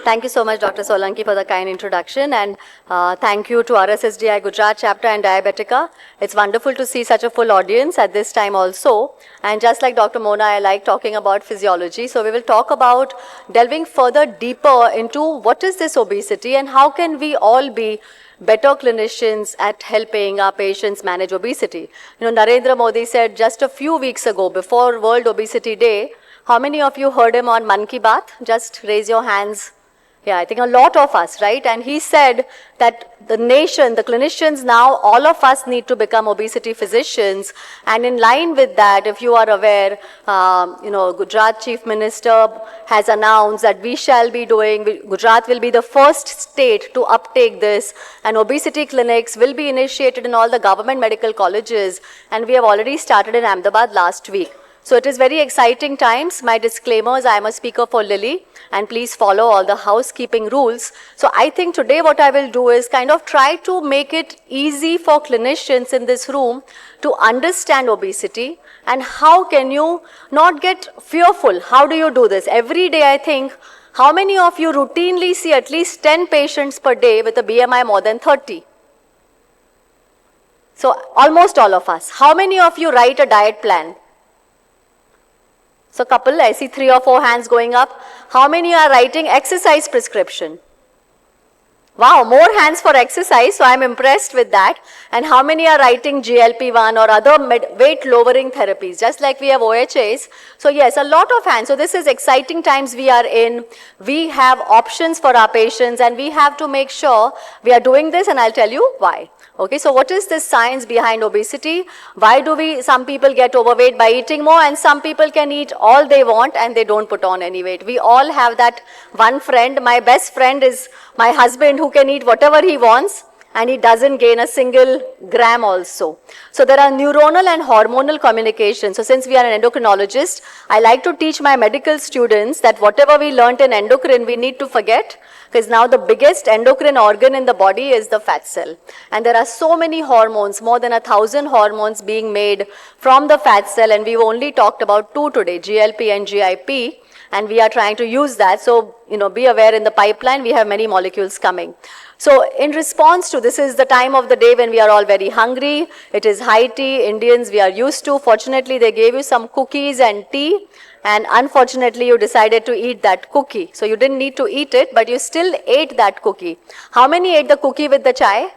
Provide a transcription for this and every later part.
Thank you so much, Dr. Solanki, for the kind introduction, and thank you to RSSDI Gujarat chapter and Diabetica. It's wonderful to see such a full audience at this time also. And just like Dr. Mona, I like talking about physiology. So we will talk about delving further deeper into what is this obesity and how can we all be better clinicians at helping our patients manage obesity. You know, Narendra Modi said just a few weeks ago, before World Obesity Day, how many of you heard him on Mann Ki Baat? Just raise your hands. Yeah, I think a lot of us, right? And he said that the nation, the clinicians now, all of us need to become obesity physicians. And in line with that, if you are aware, Gujarat Chief Minister has announced that we shall be doing, Gujarat will be the first state to uptake this, and obesity clinics will be initiated in all the government medical colleges. And we have already started in Ahmedabad last week. So it is very exciting times. My disclaimers, I am a speaker for Lilly, and please follow all the housekeeping rules. So I think today what I will do is kind of try to make it easy for clinicians in this room to understand obesity and how can you not get fearful. How do you do this? Every day I think, how many of you routinely see at least 10 patients per day with a BMI more than 30? So almost all of us. How many of you write a diet plan? So couple, I see 3 or 4 hands going up. How many are writing exercise prescription? Wow, more hands for exercise, so I'm impressed with that. And how many are writing GLP-1 or other weight lowering therapies, just like we have OHAs? So yes, a lot of hands. So this is exciting times we are in. We have options for our patients and we have to make sure we are doing this, and I'll tell you why. Okay, so what is this science behind obesity? Why do some people get overweight by eating more and some people can eat all they want and they don't put on any weight? We all have that one friend. My best friend is my husband, who can eat whatever he wants and he doesn't gain a single gram also. So there are neuronal and hormonal communication. So since we are an endocrinologist, I like to teach my medical students that whatever we learnt in endocrine, we need to forget, because now the biggest endocrine organ in the body is the fat cell. And there are so many hormones, more than 1,000 hormones being made from the fat cell, and we've only talked about 2 today, GLP and GIP. And we are trying to use that. So, be aware, in the pipeline, we have many molecules coming. So in response to this, is the time of the day when we are all very hungry. It is high tea. Indians, we are used to. Fortunately, they gave you some cookies and tea. And unfortunately, you decided to eat that cookie. So you didn't need to eat it, but you still ate that cookie. How many ate the cookie with the chai?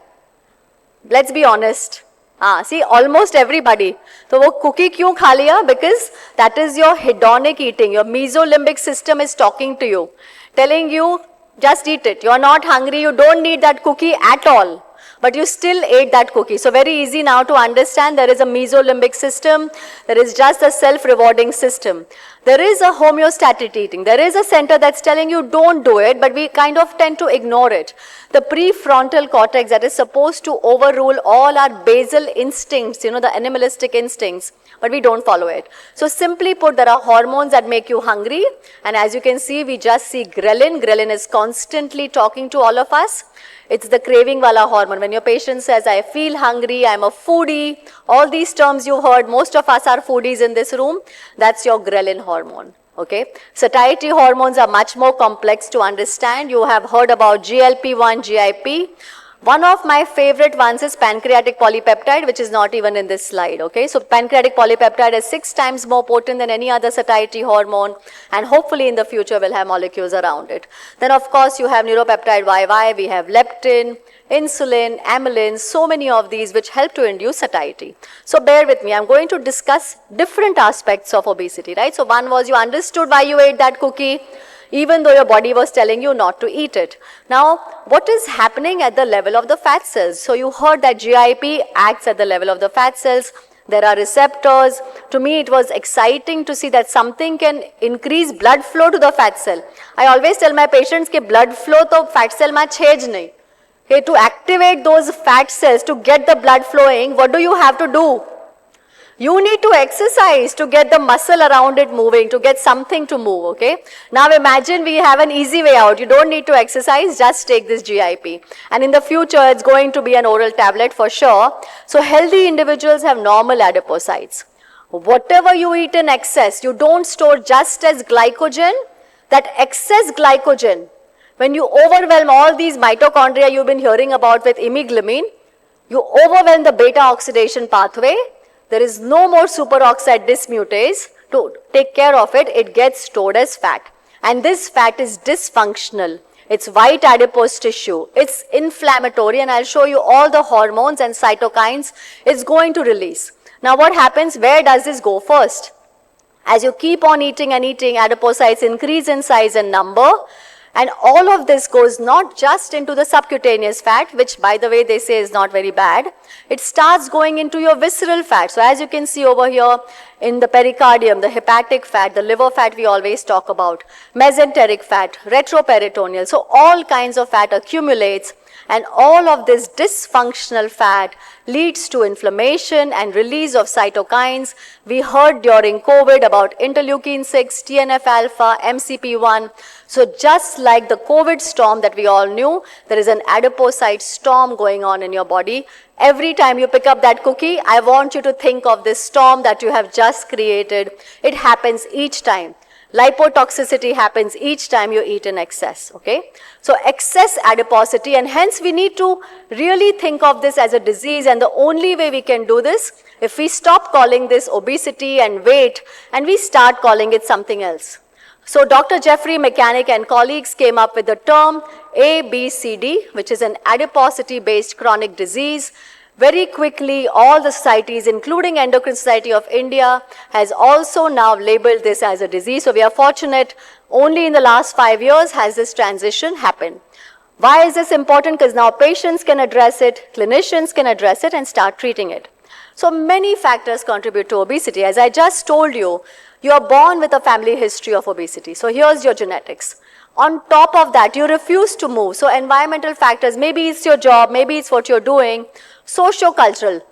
Let's be honest. See, almost everybody. So वो cookie क्यों खा लिया? Because that is your hedonic eating. Your mesolimbic system is talking to you, telling you, just eat it. You are not hungry. You don't need that cookie at all. But you still ate that cookie. So very easy now to understand, there is a mesolimbic system. There is just a self-rewarding system. There is a homeostatic eating. There is a center that's telling you don't do it, but we kind of tend to ignore it. The prefrontal cortex that is supposed to overrule all our basal instincts, the animalistic instincts, but we don't follow it. So simply put, there are hormones that make you hungry. And as you can see, we just see ghrelin. Ghrelin is constantly talking to all of us. It's the craving wala hormone. When your patient says, I feel hungry, I'm a foodie, all these terms you heard, most of us are foodies in this room, that's your ghrelin hormone. Okay. Satiety hormones are much more complex to understand. You have heard about GLP-1, GIP. One of my favorite ones is pancreatic polypeptide, which is not even in this slide. Okay, so pancreatic polypeptide is 6 times more potent than any other satiety hormone, and hopefully in the future we'll have molecules around it. Then of course you have neuropeptide YY, we have leptin, insulin, amylin, so many of these which help to induce satiety. So bear with me, I'm going to discuss different aspects of obesity, right? So one was you understood why you ate that cookie, even though your body was telling you not to eat it. Now, what is happening at the level of the fat cells? So you heard that GIP acts at the level of the fat cells. There are receptors. To me, it was exciting to see that something can increase blood flow to the fat cell. I always tell my patients that blood flow to fat cell ma chej nahi. Okay, to activate those fat cells, to get the blood flowing, what do you have to do? You need to exercise to get the muscle around it moving, to get something to move, okay? Now imagine we have an easy way out. You don't need to exercise, just take this GIP. And in the future, it's going to be an oral tablet for sure. So healthy individuals have normal adipocytes. Whatever you eat in excess, you don't store just as glycogen. That excess glycogen When you overwhelm all these mitochondria you've been hearing about with imiglamine, you overwhelm the beta oxidation pathway. There is no more superoxide dismutase to take care of it. It gets stored as fat. And this fat is dysfunctional. It's white adipose tissue. It's inflammatory, and I'll show you all the hormones and cytokines it's going to release. Now what happens? Where does this go first? As you keep on eating and eating, adipocytes increase in size and number. And all of this goes not just into the subcutaneous fat, which by the way they say is not very bad. It starts going into your visceral fat. So as you can see over here in the pericardium, the hepatic fat, the liver fat we always talk about, mesenteric fat, retroperitoneal. So all kinds of fat accumulates, and all of this dysfunctional fat leads to inflammation and release of cytokines. We heard during COVID about interleukin 6, TNF alpha, MCP1. So just like the COVID storm that we all knew, there is an adipocyte storm going on in your body. Every time you pick up that cookie, I want you to think of this storm that you have just created. It happens each time. Lipotoxicity happens each time you eat in excess, okay? So excess adiposity, and hence we need to really think of this as a disease, and the only way we can do this, if we stop calling this obesity and weight, and we start calling it something else. So Dr. Jeffrey Mechanic and colleagues came up with the term ABCD, which is an adiposity-based chronic disease. Very quickly, all the societies, including Endocrine Society of India, has also now labeled this as a disease. So we are fortunate, only in the last 5 years has this transition happened. Why is this important? Because now patients can address it, clinicians can address it and start treating it. So many factors contribute to obesity. As I just told you, you are born with a family history of obesity. So here's your genetics. On top of that, you refuse to move. So environmental factors, maybe it's your job, maybe it's what you're doing. Socio-cultural,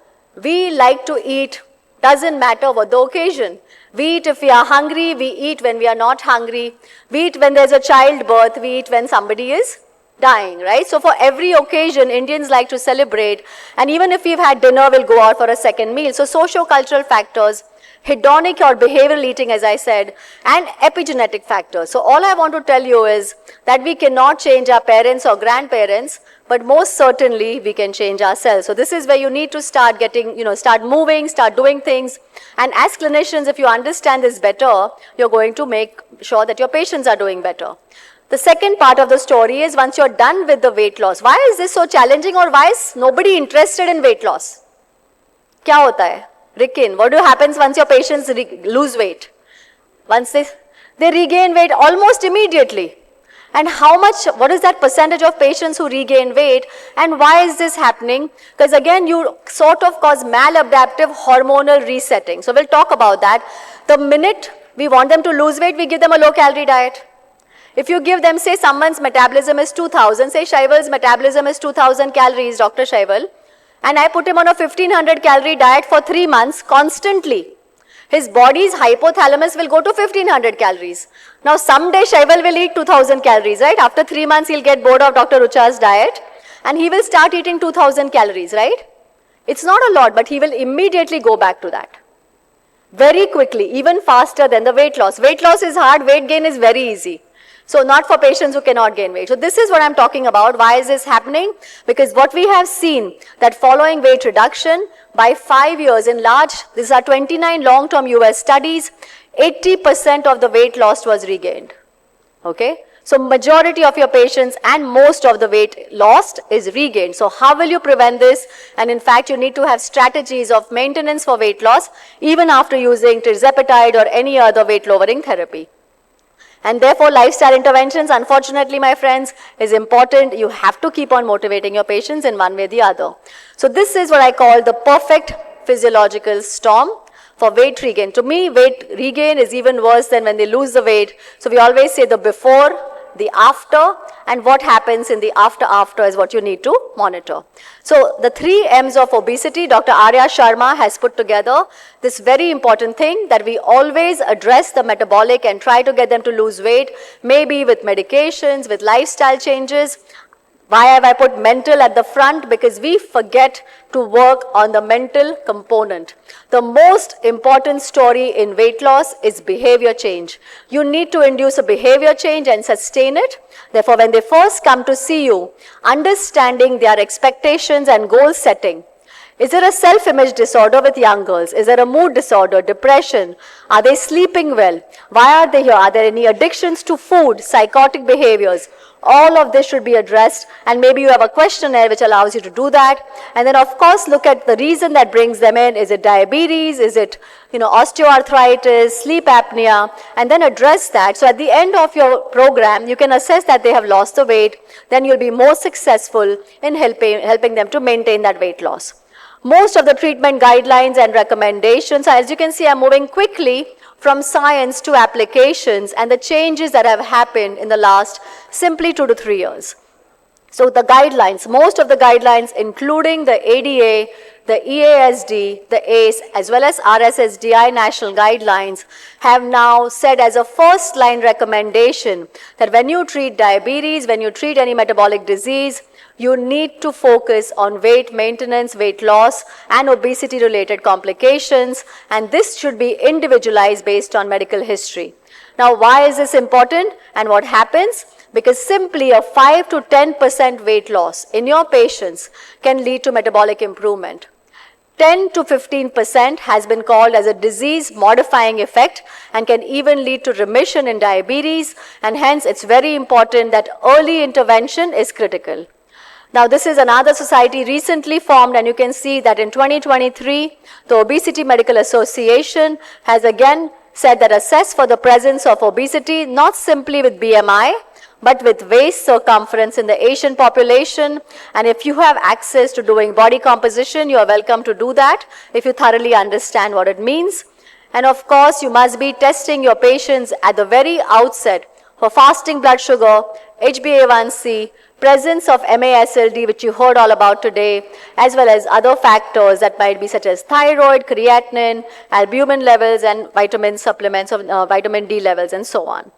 we like to eat, doesn't matter what the occasion. We eat if we are hungry, we eat when we are not hungry. We eat when there's a childbirth, we eat when somebody is dying, right? So for every occasion, Indians like to celebrate, and even if we've had dinner, we'll go out for a second meal. So socio-cultural factors, hedonic or behavioral eating, as I said, and epigenetic factors. So all I want to tell you is that we cannot change our parents or grandparents, but most certainly we can change ourselves. So this is where you need to start getting, start moving, start doing things. And as clinicians, if you understand this better, you're going to make sure that your patients are doing better. The second part of the story is once you're done with the weight loss. Why is this so challenging, or why is nobody interested in weight loss? Kya hota hai? Rikin, what happens once your patients lose weight? Once they regain weight almost immediately. And how much, what is that percentage of patients who regain weight, and why is this happening? Because again, you sort of cause maladaptive hormonal resetting. So we'll talk about that. The minute we want them to lose weight, we give them a low-calorie diet. If you give them, say someone's metabolism is 2000, say Shaival's metabolism is 2000 calories, Dr. Shaival, and I put him on a 1500 calorie diet for 3 months constantly, his body's hypothalamus will go to 1500 calories. Now someday Shaival will eat 2000 calories, right? After 3 months he'll get bored of Dr. Rucha's diet and he will start eating 2000 calories, right? It's not a lot, but he will immediately go back to that. Very quickly, even faster than the weight loss. Weight loss is hard, weight gain is very easy. So not for patients who cannot gain weight. So this is what I'm talking about. Why is this happening? Because what we have seen that following weight reduction, by 5 years in large, these are 29 long-term US studies, 80% of the weight lost was regained. Okay? So majority of your patients and most of the weight lost is regained. So how will you prevent this? And in fact, you need to have strategies of maintenance for weight loss even after using tirzepatide or any other weight lowering therapy. And therefore, lifestyle interventions, unfortunately, my friends, is important. You have to keep on motivating your patients in one way or the other. So this is what I call the perfect physiological storm for weight regain. To me, weight regain is even worse than when they lose the weight. So we always say the before, the after, and what happens in the after is what you need to monitor. So the 3 M's of obesity, Dr. Arya Sharma has put together this very important thing that we always address the metabolic and try to get them to lose weight, maybe with medications, with lifestyle changes. Why have I put mental at the front? Because we forget to work on the mental component. The most important story in weight loss is behavior change. You need to induce a behavior change and sustain it. Therefore, when they first come to see you, understanding their expectations and goal setting. Is there a self-image disorder with young girls? Is there a mood disorder, depression? Are they sleeping well? Why are they here? Are there any addictions to food, psychotic behaviors? All of this should be addressed, and maybe you have a questionnaire which allows you to do that. And then of course look at the reason that brings them in. Is it diabetes? Is it osteoarthritis, sleep apnea? And then address that. So at the end of your program, you can assess that they have lost the weight. Then you'll be more successful in helping them to maintain that weight loss. Most of the treatment guidelines and recommendations, as you can see, are moving quickly from science to applications and the changes that have happened in the last simply 2 to 3 years. So the guidelines, most of the guidelines, including the ADA, the EASD, the ACE, as well as RSSDI national guidelines, have now said as a first line recommendation that when you treat diabetes, when you treat any metabolic disease, you need to focus on weight maintenance, weight loss, and obesity-related complications, and this should be individualized based on medical history. Now, why is this important and what happens? Because simply a 5 to 10% weight loss in your patients can lead to metabolic improvement. 10 to 15% has been called as a disease-modifying effect and can even lead to remission in diabetes, and hence it's very important that early intervention is critical. Now, this is another society recently formed, and you can see that in 2023, the Obesity Medical Association has again said that assess for the presence of obesity not simply with BMI, but with waist circumference in the Asian population. And if you have access to doing body composition, you are welcome to do that if you thoroughly understand what it means. And of course, you must be testing your patients at the very outset for fasting blood sugar, HbA1c, presence of MASLD, which you heard all about today, as well as other factors that might be such as thyroid, creatinine, albumin levels, and vitamin supplements of vitamin D levels, and so on.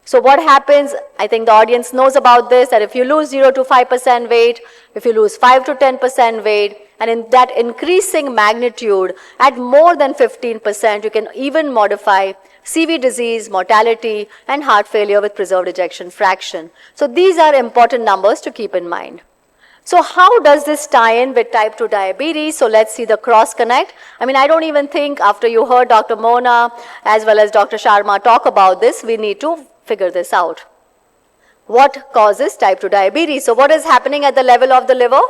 So what happens, I think the audience knows about this, that if you lose 0 to 5% weight, if you lose 5 to 10% weight, and in that increasing magnitude at more than 15%, you can even modify CV disease, mortality, and heart failure with preserved ejection fraction. So these are important numbers to keep in mind. So how does this tie in with type 2 diabetes? So let's see the cross connect. I mean, I don't even think after you heard Dr. Mona as well as Dr. Sharma talk about this, we need to figure this out. What causes type 2 diabetes? So what is happening at the level of the liver?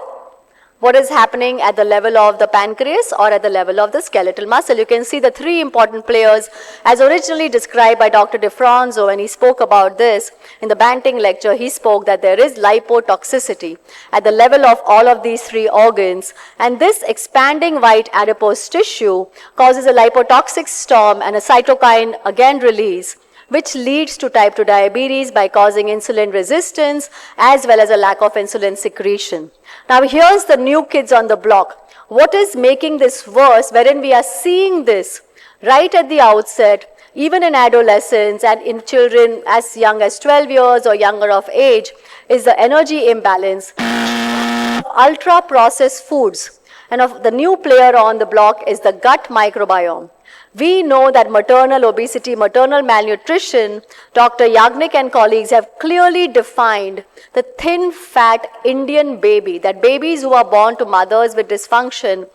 What is happening at the level of the pancreas or at the level of the skeletal muscle? You can see the three important players as originally described by Dr. DeFronzo when he spoke about this. In the Banting lecture, he spoke that there is lipotoxicity at the level of all of these three organs, and this expanding white adipose tissue causes a lipotoxic storm and a cytokine again release, which leads to type 2 diabetes by causing insulin resistance as well as a lack of insulin secretion. Now here's the new kids on the block. What is making this worse, wherein we are seeing this right at the outset, even in adolescents and in children as young as 12 years or younger of age, is the energy imbalance of ultra-processed foods. And of the new player on the block is the gut microbiome. We know that maternal obesity, maternal malnutrition, Dr. Yagnik and colleagues have clearly defined the thin, fat Indian baby, that babies who are born to mothers with dysfunction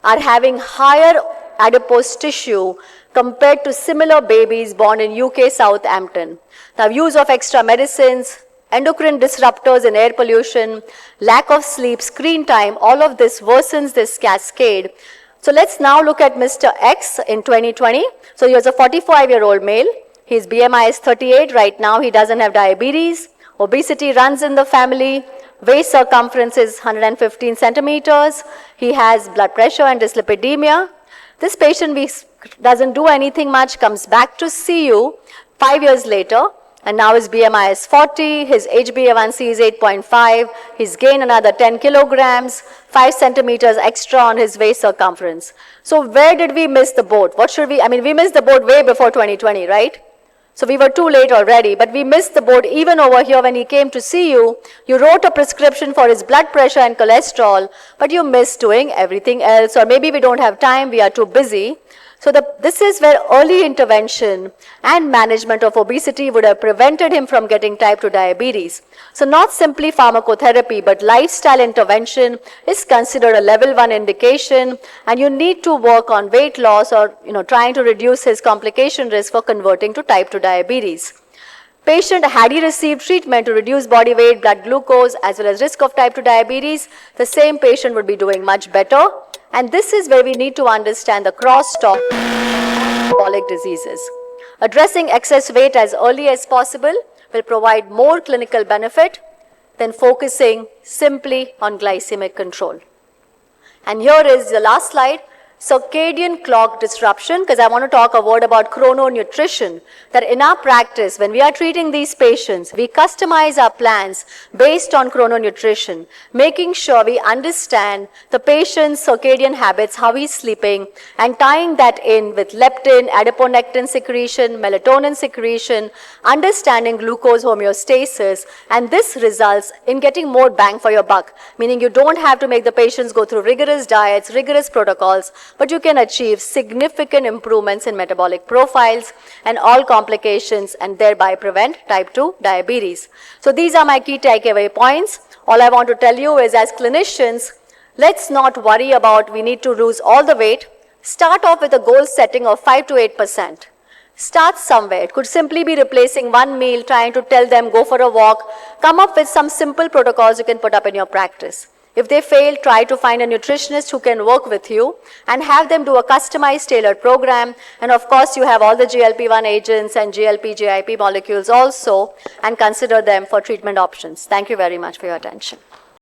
are having higher adipose tissue compared to similar babies born in UK Southampton. Now, use of extra medicines, endocrine disruptors in air pollution, lack of sleep, screen time, all of this worsens this cascade. So let's now look at Mr. X in 2020. So he was a 45-year-old male. His BMI is 38 right now. He doesn't have diabetes. Obesity runs in the family. Waist circumference is 115 centimeters. He has blood pressure and dyslipidemia. This patient doesn't do anything much, comes back to see you 5 years later, and now his BMI is 40, his HbA1c is 8.5, he's gained another 10 kilograms, 5 centimeters extra on his waist circumference. So where did we miss the boat? We missed the boat way before 2020, right? So we were too late already, but we missed the boat even over here when he came to see you. You wrote a prescription for his blood pressure and cholesterol, but you missed doing everything else, or maybe we don't have time, we are too busy. So this is where early intervention and management of obesity would have prevented him from getting type 2 diabetes. So not simply pharmacotherapy, but lifestyle intervention is considered a level 1 indication, and you need to work on weight loss or trying to reduce his complication risk for converting to type 2 diabetes. Patient, had he received treatment to reduce body weight, blood glucose, as well as risk of type 2 diabetes, the same patient would be doing much better. And this is where we need to understand the crosstalk of metabolic diseases. Addressing excess weight as early as possible will provide more clinical benefit than focusing simply on glycemic control. And here is the last slide. Circadian clock disruption, because I want to talk a word about chrononutrition, that in our practice, when we are treating these patients, we customize our plans based on chrononutrition, making sure we understand the patient's circadian habits, how he's sleeping, and tying that in with leptin, adiponectin secretion, melatonin secretion, understanding glucose homeostasis, and this results in getting more bang for your buck, meaning you don't have to make the patients go through rigorous diets, rigorous protocols, but you can achieve significant improvements in metabolic profiles and all complications and thereby prevent type 2 diabetes. So these are my key takeaway points. All I want to tell you is, as clinicians, let's not worry about we need to lose all the weight. Start off with a goal setting of 5 to 8%. Start somewhere. It could simply be replacing one meal, trying to tell them go for a walk. Come up with some simple protocols you can put up in your practice. If they fail, try to find a nutritionist who can work with you and have them do a customized, tailored program. And of course, you have all the GLP-1 agents and GLP-GIP molecules also, and consider them for treatment options. Thank you very much for your attention.